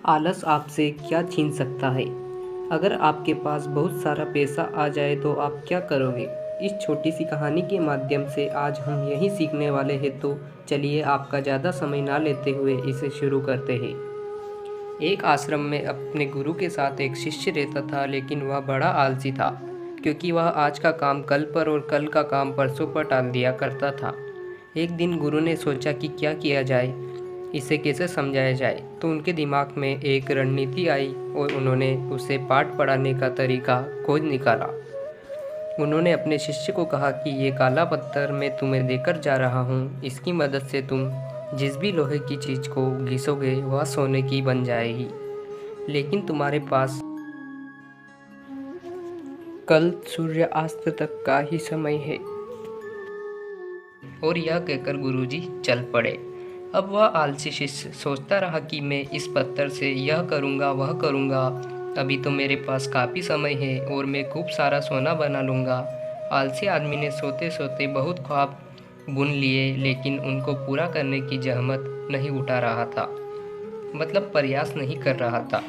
आलस आपसे क्या छीन सकता है? अगर आपके पास बहुत सारा पैसा आ जाए तो आप क्या करोगे? इस छोटी सी कहानी के माध्यम से आज हम यही सीखने वाले हैं, तो चलिए आपका ज़्यादा समय ना लेते हुए इसे शुरू करते हैं। एक आश्रम में अपने गुरु के साथ एक शिष्य रहता था, लेकिन वह बड़ा आलसी था, क्योंकि वह आज का काम कल पर और कल का काम परसों पर टाल दिया करता था। एक दिन गुरु ने सोचा कि क्या किया जाए, इसे कैसे समझाया जाए। तो उनके दिमाग में एक रणनीति आई और उन्होंने उसे पाठ पढ़ाने का तरीका खोज निकाला। उन्होंने अपने शिष्य को कहा कि ये काला पत्थर मैं तुम्हें देकर जा रहा हूँ, इसकी मदद से तुम जिस भी लोहे की चीज़ को घिसोगे वह सोने की बन जाएगी। लेकिन तुम्हारे पास कल सूर्यास्त तक का ही समय है। और यह कहकर गुरुजी चल पड़े। अब वह आलसी शिष्य सोचता रहा कि मैं इस पत्थर से यह करूँगा वह करूँगा, अभी तो मेरे पास काफ़ी समय है और मैं खूब सारा सोना बना लूँगा। आलसी आदमी ने सोते सोते बहुत ख्वाब बुन लिए, लेकिन उनको पूरा करने की जहमत नहीं उठा रहा था, मतलब प्रयास नहीं कर रहा था।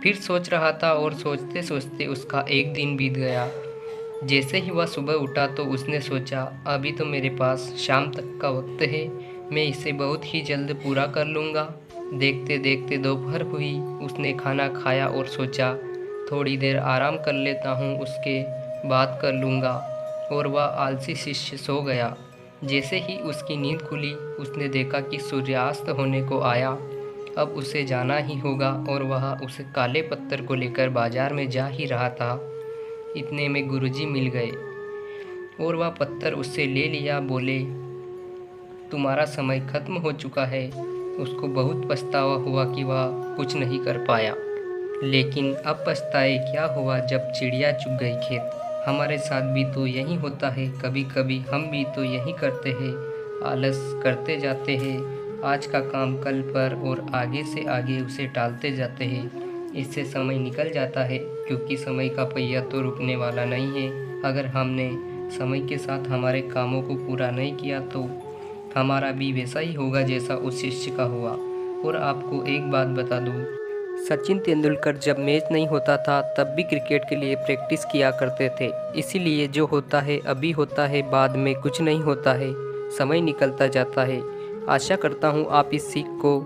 फिर सोच रहा था और सोचते सोचते उसका एक दिन बीत गया। जैसे ही वह सुबह उठा तो उसने सोचा, अभी तो मेरे पास शाम तक का वक्त है, मैं इसे बहुत ही जल्द पूरा कर लूँगा। देखते देखते दोपहर हुई। उसने खाना खाया और सोचा, थोड़ी देर आराम कर लेता हूँ, उसके बाद कर लूँगा। और वह आलसी शिष्य सो गया। जैसे ही उसकी नींद खुली, उसने देखा कि सूर्यास्त होने को आया। अब उसे जाना ही होगा और वह उस काले पत्थर को लेकर बाजार में जा ही रहा था। इतने में गुरुजी मिल गए और वह पत्थर उससे ले लिया। बोले, तुम्हारा समय खत्म हो चुका है। उसको बहुत पछतावा हुआ कि वह कुछ नहीं कर पाया, लेकिन अब पछताए क्या हुआ जब चिड़िया चुग गई खेत। हमारे साथ भी तो यही होता है, कभी कभी हम भी तो यही करते हैं, आलस करते जाते हैं, आज का काम कल पर और आगे से आगे उसे टालते जाते हैं। इससे समय निकल जाता है, क्योंकि समय का पहिया तो रुकने वाला नहीं है। अगर हमने समय के साथ हमारे कामों को पूरा नहीं किया तो हमारा भी वैसा ही होगा जैसा उस शिष्य का हुआ। और आपको एक बात बता दूं, सचिन तेंदुलकर जब मैच नहीं होता था तब भी क्रिकेट के लिए प्रैक्टिस किया करते थे। इसीलिए जो होता है अभी होता है, बाद में कुछ नहीं होता है, समय निकलता जाता है। आशा करता हूँ आप इस सीख को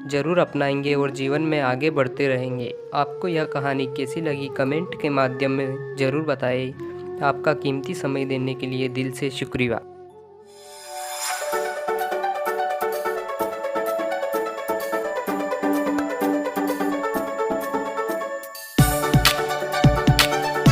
ज़रूर अपनाएंगे और जीवन में आगे बढ़ते रहेंगे। आपको यह कहानी कैसी लगी कमेंट के माध्यम में ज़रूर बताएं। आपका कीमती समय देने के लिए दिल से शुक्रिया।